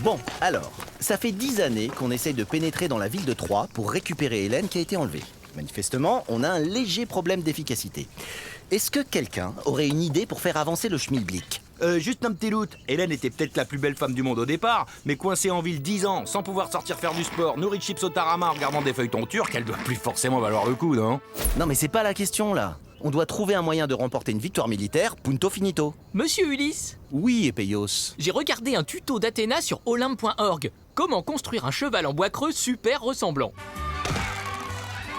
Bon, alors, ça fait 10 années qu'on essaye de pénétrer dans la ville de Troyes pour récupérer Hélène qui a été enlevée. Manifestement, on a un léger problème d'efficacité. Est-ce que quelqu'un aurait une idée pour faire avancer le schmilblick? Juste un petit doute. Hélène était peut-être la plus belle femme du monde au départ, mais coincée en ville 10 ans, sans pouvoir sortir faire du sport, nourrie de chips au tarama en regardant des feuilletons turcs, elle doit plus forcément valoir le coup, non? Non mais c'est pas la question là. On doit trouver un moyen de remporter une victoire militaire, punto finito. Monsieur Ulysse, Oui, Epeios. j'ai regardé un tuto d'Athéna sur olympe.org. Comment construire un cheval en bois creux super ressemblant.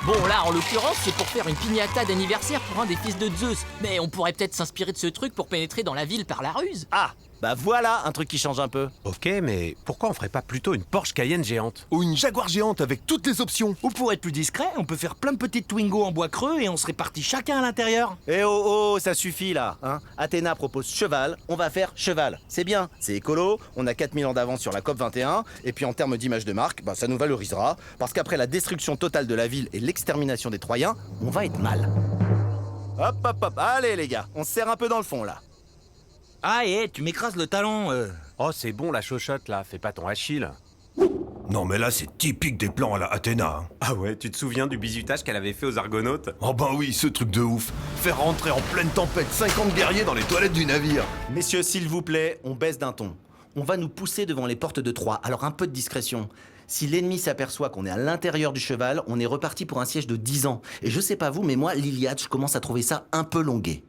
Bon là, en l'occurrence, c'est pour faire une piñata d'anniversaire pour un des fils de Zeus. Mais on pourrait peut-être s'inspirer de ce truc pour pénétrer dans la ville par la ruse. Ah, bah voilà un truc qui change un peu. Ok, mais pourquoi on ferait pas plutôt une Porsche Cayenne géante? Ou une Jaguar géante avec toutes les options. Ou pour être plus discret, on peut faire plein de petites Twingo en bois creux et on se répartit chacun à l'intérieur. Eh oh, ça suffit là, hein. Athéna propose cheval, on va faire cheval. C'est bien, c'est écolo, on a 4000 ans d'avance sur la COP 21, et puis en termes d'image de marque, bah, ça nous valorisera, parce qu'après la destruction totale de la ville et l'extermination des Troyens, on va être mal. Hop, allez les gars, on se serre un peu dans le fond là. Ah, tu m'écrases le talon. Oh, c'est bon la chochotte là, fais pas ton Achille. Non mais là c'est typique des plans à la Athéna. Hein. Ah ouais, tu te souviens du bizutage qu'elle avait fait aux Argonautes? Oh ben oui, ce truc de ouf. Faire rentrer en pleine tempête 50 guerriers dans les toilettes du navire. Messieurs, s'il vous plaît, on baisse d'un ton. On va nous pousser devant les portes de Troie, alors un peu de discrétion. Si l'ennemi s'aperçoit qu'on est à l'intérieur du cheval, on est reparti pour un siège de 10 ans. Et je sais pas vous, mais moi, l'Iliade, je commence à trouver ça un peu longué.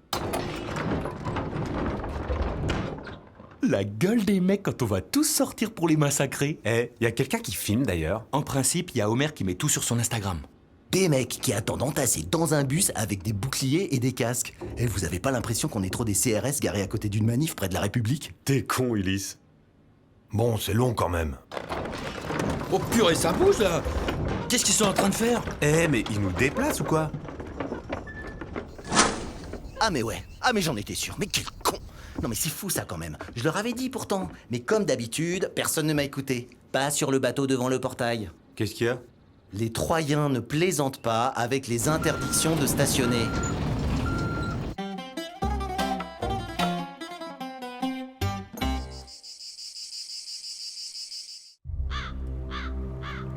La gueule des mecs quand on va tous sortir pour les massacrer. Y a quelqu'un qui filme d'ailleurs? En principe, il y a Homer qui met tout sur son Instagram. Des mecs qui attendent entassés dans un bus avec des boucliers et des casques. Et vous avez pas l'impression qu'on est trop des CRS garés à côté d'une manif près de la République? T'es con, Ulysse. Bon, c'est long quand même. Oh purée, ça bouge là. Qu'est-ce qu'ils sont en train de faire? Mais ils nous déplacent ou quoi? Ah mais ouais, ah mais j'en étais sûr, mais quel con! Non mais c'est fou ça quand même, je leur avais dit pourtant. Mais comme d'habitude, personne ne m'a écouté. Pas sur le bateau devant le portail. Qu'est-ce qu'il y a? Les Troyens ne plaisantent pas avec les interdictions de stationner.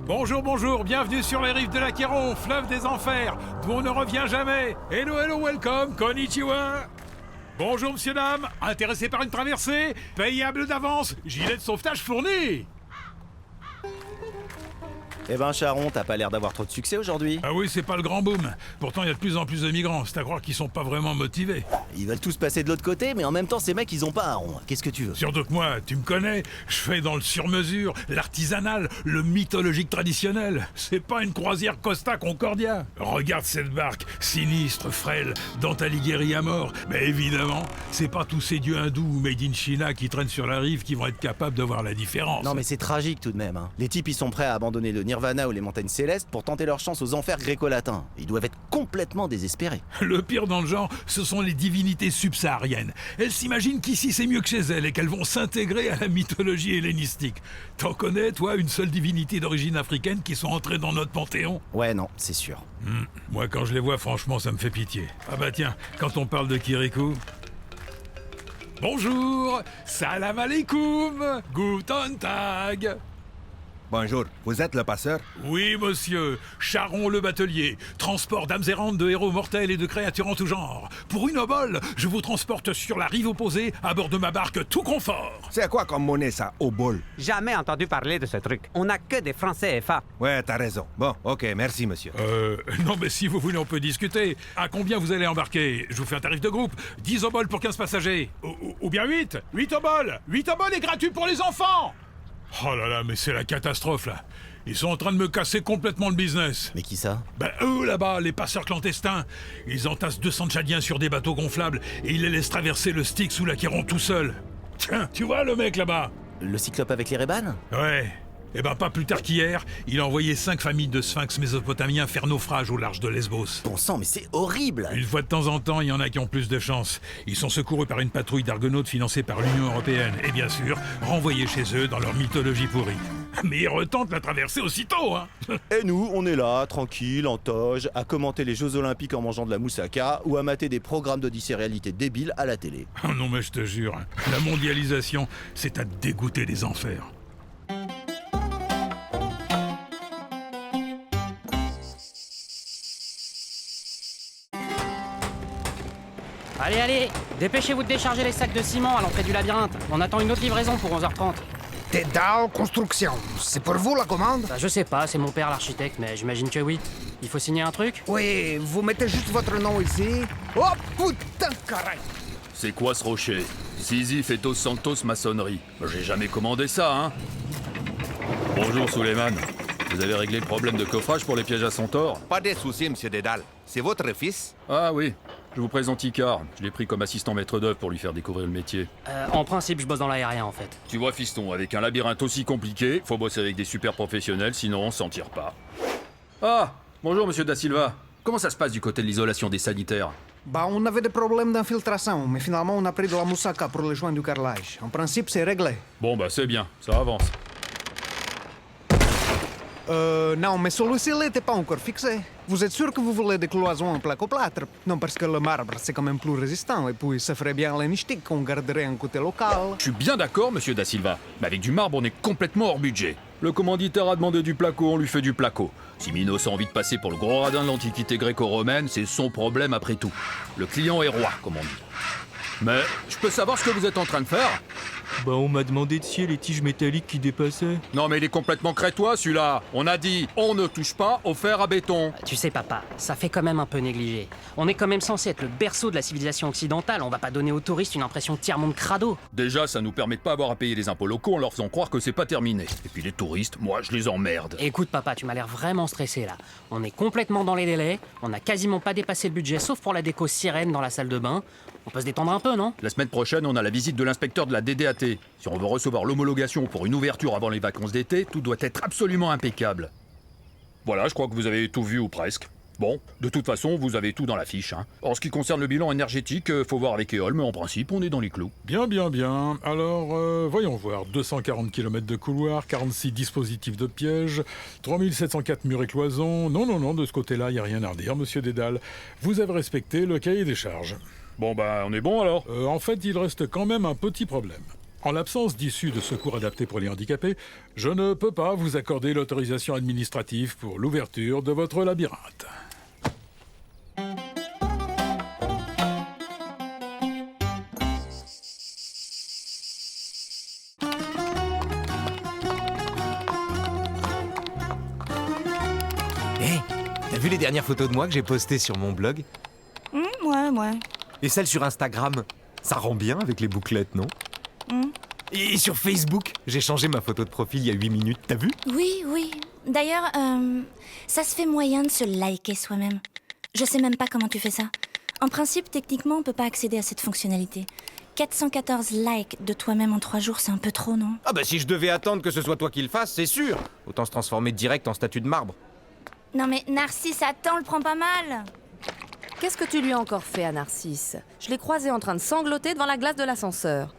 Bonjour, bienvenue sur les rives de l'Achéron, fleuve des enfers, d'où on ne revient jamais. Hello, welcome, konnichiwa. Bonjour, monsieur, dame, intéressé par une traversée? Payable d'avance, gilet de sauvetage fourni. Eh ben Charon, t'as pas l'air d'avoir trop de succès aujourd'hui. Ah oui, c'est pas le grand boom. Pourtant, il y a de plus en plus de migrants, c'est à croire qu'ils sont pas vraiment motivés. Ils veulent tous passer de l'autre côté, mais en même temps ces mecs ils ont pas un rond. Qu'est-ce que tu veux? Surtout que moi, tu me connais, je fais dans le sur-mesure, l'artisanal, le mythologique traditionnel. C'est pas une croisière Costa Concordia. Regarde cette barque, sinistre, frêle, Dante Alighieri à mort. Mais évidemment, c'est pas tous ces dieux hindous ou made in China qui traînent sur la rive qui vont être capables de voir la différence. Non mais c'est tragique tout de même. Hein. Les types ils sont prêts à abandonner le Nirvana ou les montagnes célestes pour tenter leur chance aux enfers gréco-latins. Ils doivent être complètement désespérés. Le pire dans le genre, ce sont les divinités subsahariennes. Elles s'imaginent qu'ici c'est mieux que chez elles et qu'elles vont s'intégrer à la mythologie hellénistique. T'en connais, toi, une seule divinité d'origine africaine qui sont entrées dans notre panthéon? Ouais non, c'est sûr. Moi, quand je les vois, franchement, ça me fait pitié. Ah bah tiens, quand on parle de Kirikou... Bonjour, salam alaikum, guten tag. Bonjour, vous êtes le passeur? Oui, monsieur, Charon le batelier, transport d'âmes errantes, de héros mortels et de créatures en tout genre. Pour une obole, je vous transporte sur la rive opposée, à bord de ma barque tout confort. C'est à quoi comme monnaie ça, au bol? Jamais entendu parler de ce truc. On n'a que des francs CFA. Ouais, t'as raison. Bon, ok, merci monsieur. Non mais si vous voulez, on peut discuter. À combien vous allez embarquer? Je vous fais un tarif de groupe. 10 oboles pour 15 passagers. Ou bien 8? 8 oboles. 8 oboles est gratuit pour les enfants. Oh là là, mais c'est la catastrophe, là. Ils sont en train de me casser complètement le business. Mais qui ça? Ben eux, là-bas, les passeurs clandestins. Ils entassent 200 Tchadiens sur des bateaux gonflables et ils les laissent traverser le Styx ou l'Achéron tout seuls. Tiens, tu vois le mec, là-bas? Le cyclope avec les Rébans? Ouais. Eh ben pas plus tard qu'hier, il a envoyé 5 familles de sphinx mésopotamiens faire naufrage au large de Lesbos. Bon sang, mais c'est horrible! Une fois de temps en temps, il y en a qui ont plus de chance. Ils sont secourus par une patrouille d'argonautes financée par l'Union Européenne. Et bien sûr, renvoyés chez eux dans leur mythologie pourrie. Mais ils retentent la traversée aussitôt, hein. Et nous, on est là, tranquille, en toge, à commenter les Jeux Olympiques en mangeant de la moussaka ou à mater des programmes d'Odyssée réalité débiles à la télé. Oh non mais je te jure, la mondialisation, c'est à dégoûter des enfers. Allez, allez, dépêchez-vous de décharger les sacs de ciment à l'entrée du labyrinthe. On attend une autre livraison pour 11h30. Dédale Construction, c'est pour vous la commande? Bah, je sais pas, c'est mon père l'architecte, mais j'imagine que oui. Il faut signer un truc? Oui, vous mettez juste votre nom ici. Oh putain, carré! C'est quoi ce rocher? Sisyphe et Dos Santos maçonnerie. J'ai jamais commandé ça, hein. Bonjour, Suleiman. Vous avez réglé le problème de coffrage pour les pièges à Centaure? Pas de soucis, monsieur Dédale. C'est votre fils? Ah oui, je vous présente Icar. Je l'ai pris comme assistant maître d'œuvre pour lui faire découvrir le métier. En principe, je bosse dans l'aérien en fait. Tu vois, fiston, avec un labyrinthe aussi compliqué, faut bosser avec des super professionnels, sinon on s'en tire pas. Ah, bonjour, monsieur Da Silva. Comment ça se passe du côté de l'isolation des sanitaires? Bah, on avait des problèmes d'infiltration, mais finalement, on a pris de la moussaka pour les joints du carrelage. En principe, c'est réglé. Bon, bah c'est bien, ça avance. Non, mais celui-ci n'était pas encore fixé. Vous êtes sûr que vous voulez des cloisons en plaque-au-plâtre? Non, parce que le marbre, c'est quand même plus résistant, et puis ça ferait bien l'anistique qu'on garderait un côté local. Je suis bien d'accord, monsieur Da Silva, mais avec du marbre, on est complètement hors budget. Le commanditaire a demandé du placo, on lui fait du placo. Si Minos a envie de passer pour le gros radin de l'antiquité gréco-romaine, c'est son problème après tout. Le client est roi, comme on dit. Mais je peux savoir ce que vous êtes en train de faire? Bah on m'a demandé de scier les tiges métalliques qui dépassaient. Non mais il est complètement crétois celui-là. On a dit, on ne touche pas au fer à béton. Tu sais, papa, ça fait quand même un peu négligé. On est quand même censé être le berceau de la civilisation occidentale. On va pas donner aux touristes une impression de tiers-monde crado. Déjà, ça nous permet de pas avoir à payer les impôts locaux en leur faisant croire que c'est pas terminé. Et puis les touristes, moi je les emmerde. Écoute, papa, tu m'as l'air vraiment stressé là. On est complètement dans les délais. On a quasiment pas dépassé le budget, sauf pour la déco sirène dans la salle de bain. On peut se détendre un peu, non? La semaine prochaine, on a la visite de l'inspecteur de la DDAT. Si on veut recevoir l'homologation pour une ouverture avant les vacances d'été, tout doit être absolument impeccable. Voilà, je crois que vous avez tout vu ou presque. Bon, de toute façon, vous avez tout dans la fiche. Hein. En ce qui concerne le bilan énergétique, faut voir avec Eol, mais en principe, on est dans les clous. Bien, bien, bien. Alors, voyons voir. 240 km de couloir, 46 dispositifs de pièges, 3704 murs et cloisons. Non, non, non, de ce côté-là, il n'y a rien à redire, monsieur Dédale. Vous avez respecté le cahier des charges. Bon, bah, on est bon alors? En fait, il reste quand même un petit problème. En l'absence d'issue de secours adaptée pour les handicapés, je ne peux pas vous accorder l'autorisation administrative pour l'ouverture de votre labyrinthe. Hé, t'as vu les dernières photos de moi que j'ai postées sur mon blog? Ouais. Et celles sur Instagram? Ça rend bien avec les bouclettes, non? Et sur Facebook, j'ai changé ma photo de profil il y a 8 minutes, t'as vu? Oui. D'ailleurs, ça se fait moyen de se liker soi-même. Je sais même pas comment tu fais ça. En principe, techniquement, on peut pas accéder à cette fonctionnalité. 414 likes de toi-même en 3 jours, c'est un peu trop, non? Ah bah si je devais attendre que ce soit toi qui le fasses, c'est sûr. Autant se transformer direct en statue de marbre. Non mais Narcisse, attends, le prends pas mal. Qu'est-ce que tu lui as encore fait à Narcisse? Je l'ai croisé en train de sangloter devant la glace de l'ascenseur.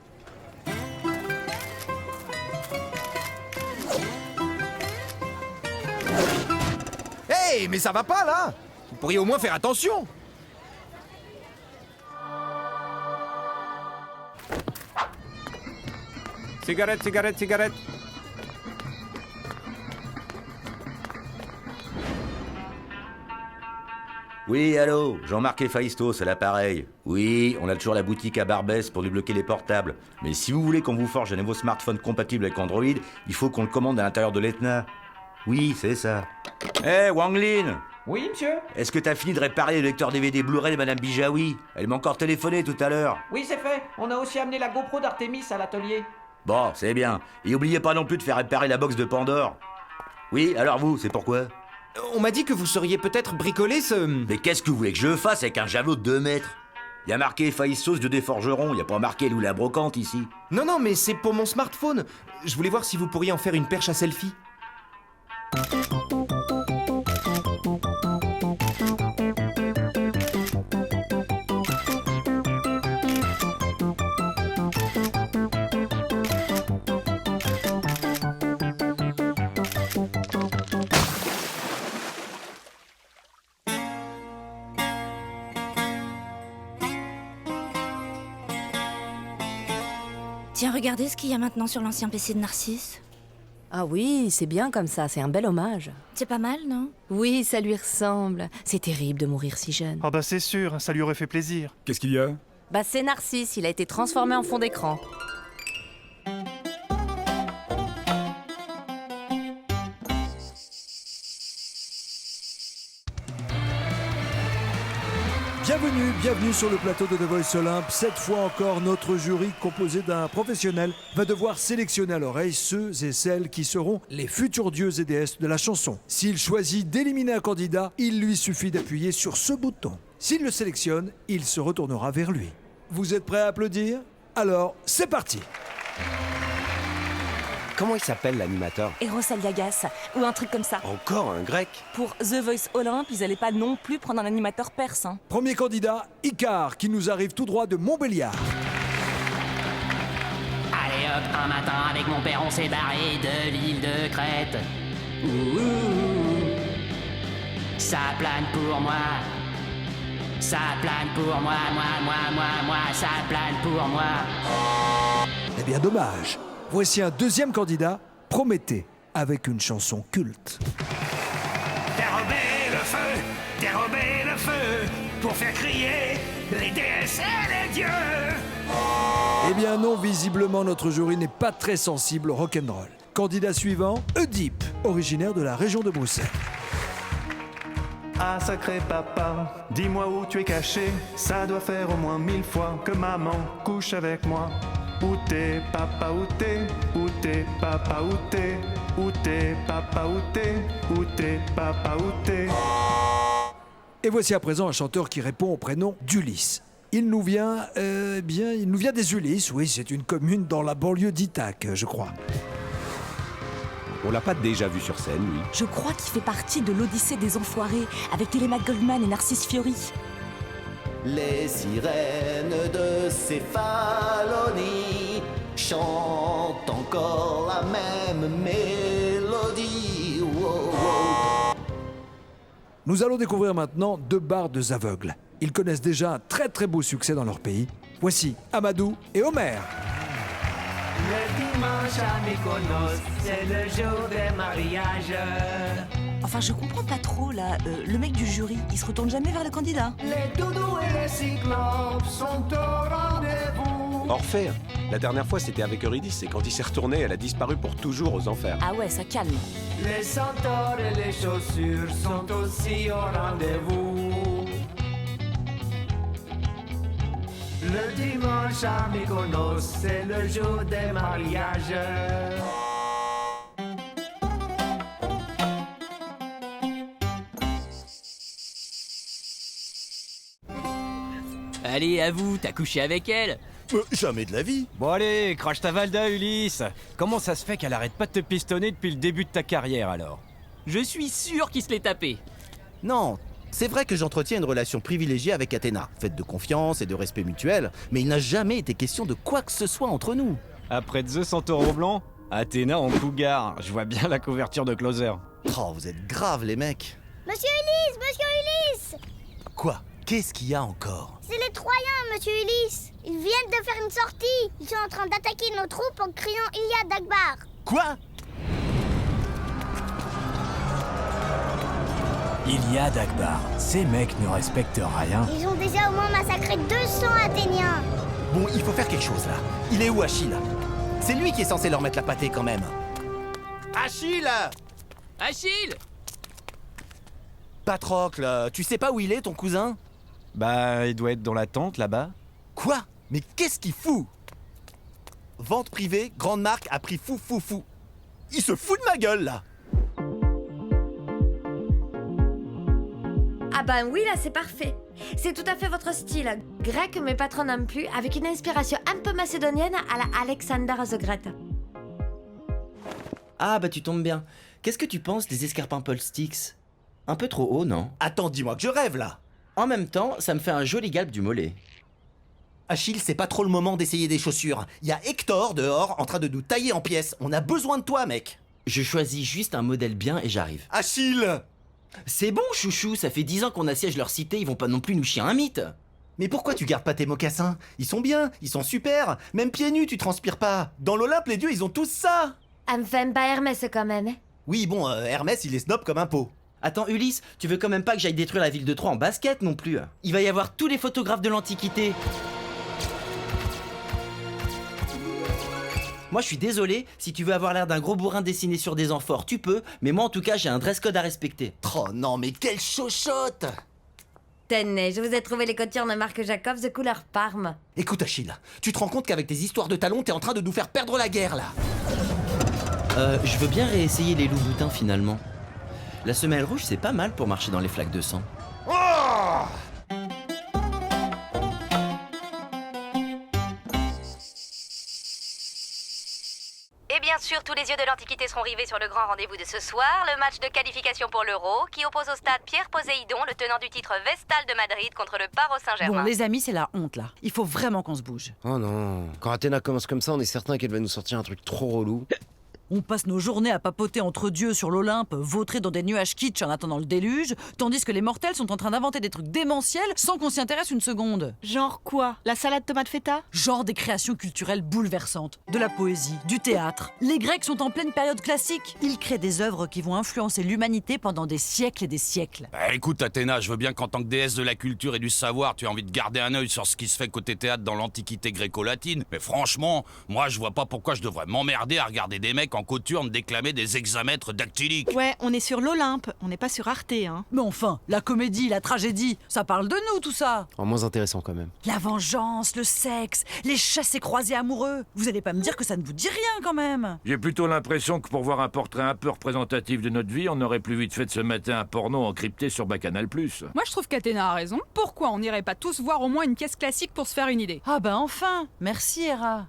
Hey, mais ça va pas là! Vous pourriez au moins faire attention! Cigarette, cigarette, cigarette. Oui, allô, Jean-Marc Héphaïstos, à l'appareil. Oui, on a toujours la boutique à Barbès pour débloquer les portables. Mais si vous voulez qu'on vous forge un nouveau smartphone compatible avec Android, il faut qu'on le commande à l'intérieur de l'Etna. Oui, c'est ça. Hé, Wang Lin! Oui, monsieur? Est-ce que t'as fini de réparer le lecteur DVD Blu-ray de Madame Bijawi? Elle m'a encore téléphoné tout à l'heure. Oui, c'est fait. On a aussi amené la GoPro d'Artemis à l'atelier. Bon, c'est bien. Et oubliez pas non plus de faire réparer la box de Pandore. Oui, alors vous, c'est pourquoi? On m'a dit que vous sauriez peut-être bricoler ce... Mais qu'est-ce que vous voulez que je fasse avec un javelot de 2 mètres? Y a marqué Héphaïstos de Desforgerons, y a pas marqué Lou la brocante ici. Non, mais c'est pour mon smartphone. Je voulais voir si vous pourriez en faire une perche à selfie. Tiens, regardez ce qu'il y a maintenant sur l'ancien PC de Narcisse. Ah oui, c'est bien comme ça, c'est un bel hommage. C'est pas mal, non? Oui, ça lui ressemble. C'est terrible de mourir si jeune. Ah bah c'est sûr, ça lui aurait fait plaisir. Qu'est-ce qu'il y a? Bah c'est Narcisse, il a été transformé en fond d'écran. Bienvenue sur le plateau de The Voice Olympe. Cette fois encore, notre jury, composé d'un professionnel, va devoir sélectionner à l'oreille ceux et celles qui seront les futurs dieux et déesses de la chanson. S'il choisit d'éliminer un candidat, il lui suffit d'appuyer sur ce bouton. S'il le sélectionne, il se retournera vers lui. Vous êtes prêts à applaudir? Alors, c'est parti! Comment il s'appelle l'animateur? Eros Aliagas, ou un truc comme ça. Encore un grec? Pour The Voice Olympe, ils allaient pas non plus prendre un animateur perse. Hein. Premier candidat, Icar, qui nous arrive tout droit de Montbéliard. Allez hop, un matin avec mon père on s'est barré de l'île de Crète. Ouh, ça plane pour moi. Ça plane pour moi, moi, ça plane pour moi. Eh bien dommage. Voici un deuxième candidat, Prométhée, avec une chanson culte. Dérobez le feu, pour faire crier les déesses et les dieux. Eh bien non, visiblement notre jury n'est pas très sensible au rock'n'roll. Candidat suivant, Oedipe, originaire de la région de Bruxelles. Ah sacré papa, dis-moi où tu es caché. Ça doit faire au moins 1000 fois que maman couche avec moi. Où t'es papa, où t'es? Où t'es papa, où t'es? Où t'es papa, où t'es? Où t'es papa, où t'es? Et voici à présent un chanteur qui répond au prénom d'Ulysse. Il nous vient des Ulysses, oui, c'est une commune dans la banlieue d'Ithaque, je crois. On l'a pas déjà vu sur scène, lui. Je crois qu'il fait partie de l'Odyssée des Enfoirés, avec Telemaque Goldman et Narcisse Fiori. Les sirènes de Céphalonie chantent encore la même mélodie. Wow, wow. Nous allons découvrir maintenant deux bardes aveugles. Ils connaissent déjà un très très beau succès dans leur pays. Voici Amadou et Homer. Le dimanche à Mykonos, c'est le jour des mariages. Enfin, je comprends pas trop, là. Le mec du jury, il se retourne jamais vers le candidat. Les doudous et les cyclopes sont au rendez-vous. Orphée, la dernière fois c'était avec Eurydice et quand il s'est retourné, elle a disparu pour toujours aux enfers. Ah ouais, ça calme. Les centaures et les chaussures sont aussi au rendez-vous. Le dimanche à Mykonos, c'est le jour des mariages. Allez, avoue, t'as couché avec elle? Jamais de la vie. Bon allez, crache ta Valda, Ulysse. Comment ça se fait qu'elle arrête pas de te pistonner depuis le début de ta carrière alors? Je suis sûr qu'il se l'est tapé. Non, c'est vrai que j'entretiens une relation privilégiée avec Athéna, faite de confiance et de respect mutuel, mais il n'a jamais été question de quoi que ce soit entre nous. Après Zeus en taureau blanc, Athéna en cougar. Je vois bien la couverture de Closer. Oh, vous êtes graves les mecs. Monsieur Ulysse, monsieur Ulysse! Quoi? Qu'est-ce qu'il y a encore? C'est les Troyens, monsieur Ulysse. Ils viennent de faire une sortie. Ils sont en train d'attaquer nos troupes en criant Iliade d'Akbar. Quoi? Iliade Akbar, ces mecs ne respectent rien. Ils ont déjà au moins massacré 200 Athéniens. Bon, il faut faire quelque chose là. Il est où Achille? C'est lui qui est censé leur mettre la pâtée quand même. Achille! Achille! Patrocle, tu sais pas où il est ton cousin? Bah, il doit être dans la tente là-bas. Quoi? Mais qu'est-ce qu'il fout? Vente privée, grande marque, à prix fou. Il se fout de ma gueule là! Ah ben oui, là c'est parfait. C'est tout à fait votre style. Grec, mais pas trop non plus, avec une inspiration un peu macédonienne à la Alexander the Great. Ah bah tu tombes bien. Qu'est-ce que tu penses des escarpins Paul Sticks? Un peu trop haut, non? Attends, dis-moi que je rêve là! En même temps, ça me fait un joli galbe du mollet. Achille, c'est pas trop le moment d'essayer des chaussures. Il y a Hector dehors en train de nous tailler en pièces. On a besoin de toi, mec! Je choisis juste un modèle bien et j'arrive. Achille! C'est bon, chouchou, ça fait 10 ans qu'on assiège leur cité, ils vont pas non plus nous chier un mythe. Mais pourquoi tu gardes pas tes mocassins? Ils sont bien, ils sont super. Même pieds nus, tu transpires pas. Dans l'Olympe, les dieux, ils ont tous ça. Enfin, pas Hermès quand même. Oui, bon, Hermès, il est snob comme un pot. Attends, Ulysse, tu veux quand même pas que j'aille détruire la ville de Troie en basket non plus? Il va y avoir tous les photographes de l'Antiquité. Moi, je suis désolé, si tu veux avoir l'air d'un gros bourrin dessiné sur des amphores, tu peux, mais moi, en tout cas, j'ai un dress code à respecter. Oh non, mais quelle chochotte! Tenez, je vous ai trouvé les coutures de Marc Jacobs de couleur Parme. Écoute, Achille, tu te rends compte qu'avec tes histoires de talons, t'es en train de nous faire perdre la guerre, là? Je veux bien réessayer les loups-boutins, finalement. La semelle rouge, c'est pas mal pour marcher dans les flaques de sang. Oh! Et bien sûr, tous les yeux de l'Antiquité seront rivés sur le grand rendez-vous de ce soir, le match de qualification pour l'Euro, qui oppose au stade Pierre Poséidon, le tenant du titre Vestal de Madrid, contre le Paros Saint-Germain. Bon, les amis, c'est la honte là. Il faut vraiment qu'on se bouge. Oh non, quand Athéna commence comme ça, on est certain qu'elle va nous sortir un truc trop relou. On passe nos journées à papoter entre dieux sur l'Olympe, vautrer dans des nuages kitsch en attendant le déluge, tandis que les mortels sont en train d'inventer des trucs démentiels sans qu'on s'y intéresse une seconde. Genre quoi? La salade tomate feta? Genre des créations culturelles bouleversantes, de la poésie, du théâtre. Les Grecs sont en pleine période classique. Ils créent des œuvres qui vont influencer l'humanité pendant des siècles et des siècles. Bah, écoute Athéna, je veux bien qu'en tant que déesse de la culture et du savoir, tu aies envie de garder un œil sur ce qui se fait côté théâtre dans l'Antiquité gréco-latine, mais franchement, moi je vois pas pourquoi je devrais m'emmerder à regarder des mecs en coturne déclamer des hexamètres dactyliques. Ouais, on est sur l'Olympe, on n'est pas sur Arte, hein. Mais enfin, la comédie, la tragédie, ça parle de nous tout ça. En moins intéressant quand même. La vengeance, le sexe, les chassés-croisés amoureux. Vous allez pas me dire que ça ne vous dit rien quand même. J'ai plutôt l'impression que pour voir un portrait un peu représentatif de notre vie, on aurait plus vite fait de se matin un porno encrypté sur Bacchanal+. Moi je trouve qu'Athéna a raison. Pourquoi on n'irait pas tous voir au moins une pièce classique pour se faire une idée? Ah bah enfin. Merci Hera.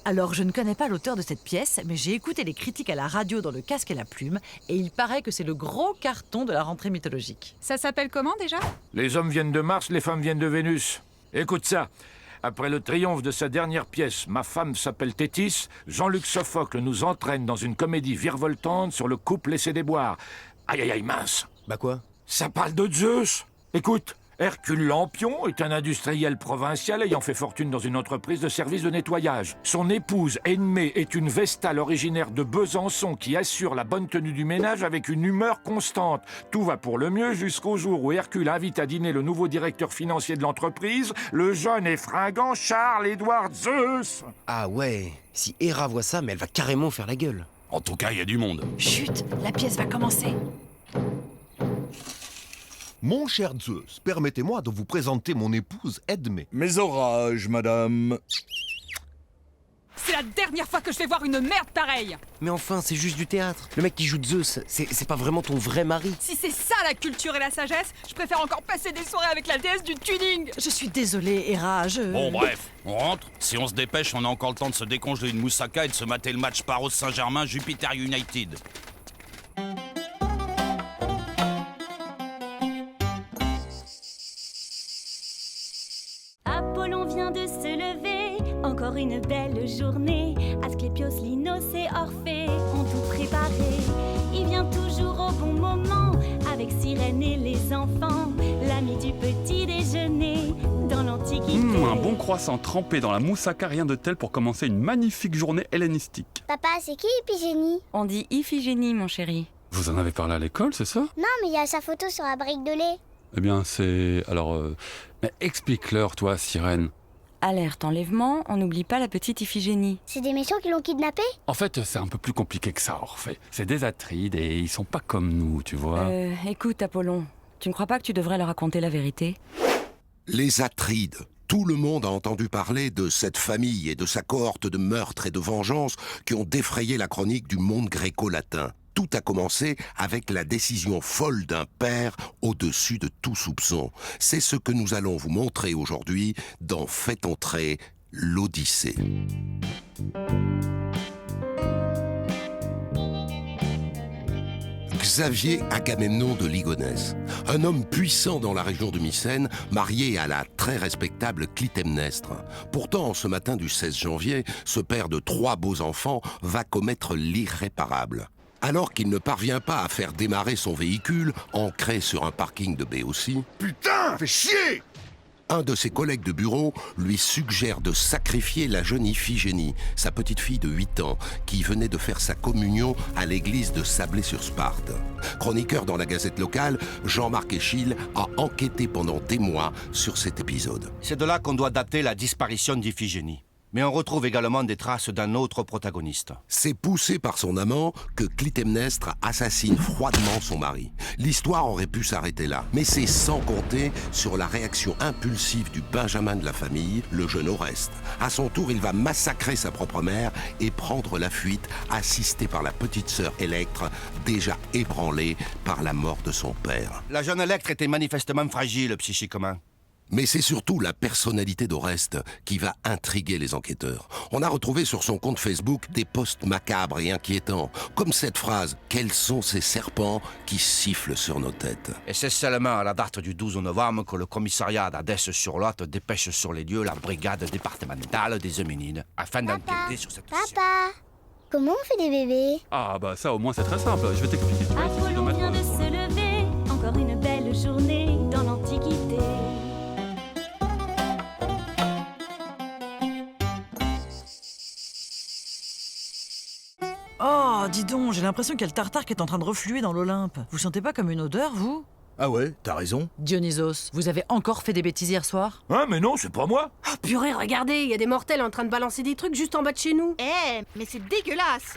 Alors, je ne connais pas l'auteur de cette pièce, mais j'ai écouté les critiques à la radio dans le casque et la plume, et il paraît que c'est le gros carton de la rentrée mythologique. Ça s'appelle comment déjà? Les hommes viennent de Mars, les femmes viennent de Vénus. Écoute ça. Après le triomphe de sa dernière pièce, Ma femme s'appelle Thétis, Jean-Luc Sophocle nous entraîne dans une comédie virevoltante sur le couple laissé déboire. Aïe aïe aïe mince. Bah quoi? Ça parle de Zeus. Écoute. Hercule Lampion est un industriel provincial ayant fait fortune dans une entreprise de services de nettoyage. Son épouse, Ennemée, est une Vestale originaire de Besançon qui assure la bonne tenue du ménage avec une humeur constante. Tout va pour le mieux jusqu'au jour où Hercule invite à dîner le nouveau directeur financier de l'entreprise, le jeune et fringant Charles-Édouard Zeus. Ah ouais, si Hera voit ça, mais elle va carrément faire la gueule. En tout cas, il y a du monde. Chut, la pièce va commencer. Mon cher Zeus, permettez-moi de vous présenter mon épouse Edmée. Mes orages, madame. C'est la dernière fois que je vais voir une merde pareille. Mais enfin, c'est juste du théâtre. Le mec qui joue Zeus, c'est pas vraiment ton vrai mari. Si c'est ça la culture et la sagesse, je préfère encore passer des soirées avec la déesse du tuning. Je suis désolée, Hera, Bon bref, on rentre. Si on se dépêche, on a encore le temps de se décongeler une moussaka et de se mater le match Paros Saint-Germain Jupiter United. Apollon vient de se lever, encore une belle journée. Asclépios, Linos et Orphée ont tout préparé. Il vient toujours au bon moment, avec Sirène et les enfants. L'ami du petit déjeuner, dans l'Antiquité. Un bon croissant trempé dans la moussaka, rien de tel pour commencer une magnifique journée hellénistique. Papa, c'est qui Iphigénie? On dit Iphigénie, mon chéri. Vous en avez parlé à l'école, c'est ça? Non, mais il y a sa photo sur la brique de lait. Eh bien, c'est... Alors, mais explique-leur, toi, Sirène. Alerte enlèvement, on n'oublie pas la petite Iphigénie. C'est des méchants qui l'ont kidnappée? En fait, c'est un peu plus compliqué que ça, Orphée. C'est des Atrides et ils sont pas comme nous, tu vois. Écoute, Apollon, tu ne crois pas que tu devrais leur raconter la vérité? Les Atrides. Tout le monde a entendu parler de cette famille et de sa cohorte de meurtres et de vengeances qui ont défrayé la chronique du monde gréco-latin. Tout a commencé avec la décision folle d'un père au-dessus de tout soupçon. C'est ce que nous allons vous montrer aujourd'hui dans Faites entrer l'Odyssée. Xavier Agamemnon de Ligonès, un homme puissant dans la région de Mycène, marié à la très respectable Clytemnestre. Pourtant, ce matin du 16 janvier, ce père de 3 beaux enfants va commettre l'irréparable. Alors qu'il ne parvient pas à faire démarrer son véhicule, ancré sur un parking de Béotie... Putain, fais chier! Un de ses collègues de bureau lui suggère de sacrifier la jeune Iphigénie, sa petite fille de 8 ans, qui venait de faire sa communion à l'église de Sablé-sur-Sparte. Chroniqueur dans la gazette locale, Jean-Marc Échille a enquêté pendant des mois sur cet épisode. C'est de là qu'on doit dater la disparition d'Iphigénie. Mais on retrouve également des traces d'un autre protagoniste. C'est poussé par son amant que Clytemnestre assassine froidement son mari. L'histoire aurait pu s'arrêter là, mais c'est sans compter sur la réaction impulsive du Benjamin de la famille, le jeune Oreste. À son tour, il va massacrer sa propre mère et prendre la fuite, assisté par la petite sœur Électre, déjà ébranlée par la mort de son père. La jeune Électre était manifestement fragile psychiquement. Mais c'est surtout la personnalité d'Oreste qui va intriguer les enquêteurs. On a retrouvé sur son compte Facebook des posts macabres et inquiétants, comme cette phrase « Quels sont ces serpents qui sifflent sur nos têtes ?» Et c'est seulement à la date du 12 novembre que le commissariat d'Adès-sur-Lot dépêche sur les lieux la brigade départementale des hominines afin d'enquêter sur cette... Papa, comment on fait des bébés? Ah bah ça au moins c'est très simple, je vais t'expliquer. Tu vas essayer de Apollon mettre vient de sur se le- lever, encore une belle journée dans l'Antiquité. Oh, dis donc, j'ai l'impression qu'il y a le tartare qui est en train de refluer dans l'Olympe. Vous sentez pas comme une odeur, vous? Ah ouais, t'as raison. Dionysos, vous avez encore fait des bêtises hier soir? Hein, mais non, c'est pas moi. Oh purée, regardez, il y a des mortels en train de balancer des trucs juste en bas de chez nous. Mais c'est dégueulasse.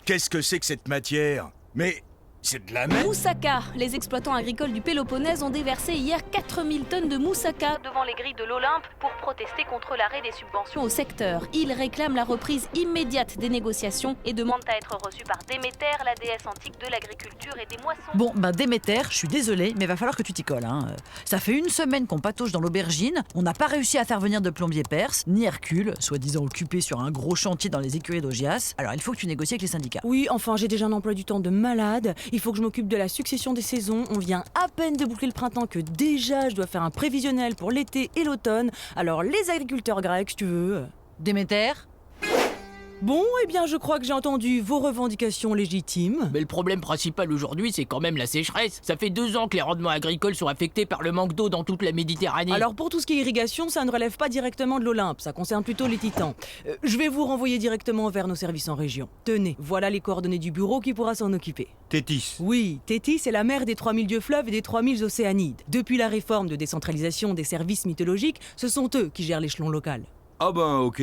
Qu'est-ce que c'est que cette matière? Mais c'est de la merde. Moussaka. Les exploitants agricoles du Péloponnèse ont déversé hier 4000 tonnes de moussaka devant les grilles de l'Olympe pour protester contre l'arrêt des subventions au secteur. Ils réclament la reprise immédiate des négociations et demandent à être reçus par Déméter, la déesse antique de l'agriculture et des moissons. Bon, ben Déméter, je suis désolée, mais va falloir que tu t'y colles. Hein. Ça fait une semaine qu'on patauge dans l'aubergine, on n'a pas réussi à faire venir de plombier perse, ni Hercule, soi-disant occupé sur un gros chantier dans les écuries d'Augias. Alors il faut que tu négocies avec les syndicats. Oui, enfin, j'ai déjà un emploi du temps de malade. Il faut que je m'occupe de la succession des saisons. On vient à peine de boucler le printemps que déjà je dois faire un prévisionnel pour l'été et l'automne. Alors les agriculteurs grecs, si tu veux. Déméter? Bon, eh bien, je crois que j'ai entendu vos revendications légitimes. Mais le problème principal aujourd'hui, c'est quand même la sécheresse. Ça fait 2 ans que les rendements agricoles sont affectés par le manque d'eau dans toute la Méditerranée. Alors pour tout ce qui est irrigation, ça ne relève pas directement de l'Olympe, ça concerne plutôt les titans. Je vais vous renvoyer directement vers nos services en région. Tenez, voilà les coordonnées du bureau qui pourra s'en occuper. Tétis. Oui, Tétis est la mère des 3000 dieux fleuves et des 3000 océanides. Depuis la réforme de décentralisation des services mythologiques, ce sont eux qui gèrent l'échelon local. Ah ben ok,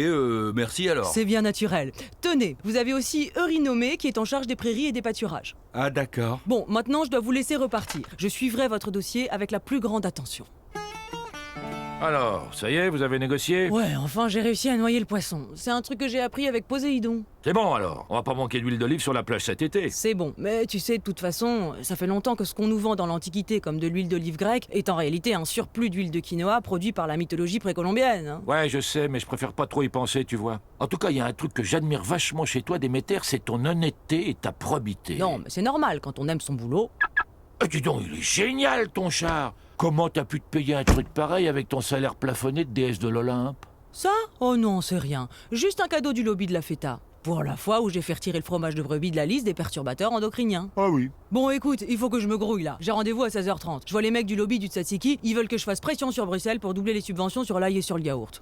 merci alors. C'est bien naturel. Tenez, vous avez aussi Eurynomée qui est en charge des prairies et des pâturages. Ah d'accord. Bon, maintenant je dois vous laisser repartir. Je suivrai votre dossier avec la plus grande attention. Alors, ça y est, vous avez négocié? Ouais, enfin j'ai réussi à noyer le poisson. C'est un truc que j'ai appris avec Poséidon. C'est bon alors, on va pas manquer d'huile d'olive sur la plage cet été. C'est bon, mais tu sais, de toute façon, ça fait longtemps que ce qu'on nous vend dans l'Antiquité comme de l'huile d'olive grecque est en réalité un surplus d'huile de quinoa produit par la mythologie précolombienne. Hein. Ouais, je sais, mais je préfère pas trop y penser, tu vois. En tout cas, il y a un truc que j'admire vachement chez toi, Déméter, c'est ton honnêteté et ta probité. Non, mais c'est normal quand on aime son boulot. Dis donc, il est génial ton char. Comment t'as pu te payer un truc pareil avec ton salaire plafonné de déesse de l'Olympe? Ça? Oh non, c'est rien. Juste un cadeau du lobby de la FETA. Pour la fois où j'ai fait retirer le fromage de brebis de la liste des perturbateurs endocriniens. Ah oui. Bon, écoute, il faut que je me grouille là. J'ai rendez-vous à 16h30. Je vois les mecs du lobby du Tsatsiki, ils veulent que je fasse pression sur Bruxelles pour doubler les subventions sur l'ail et sur le yaourt.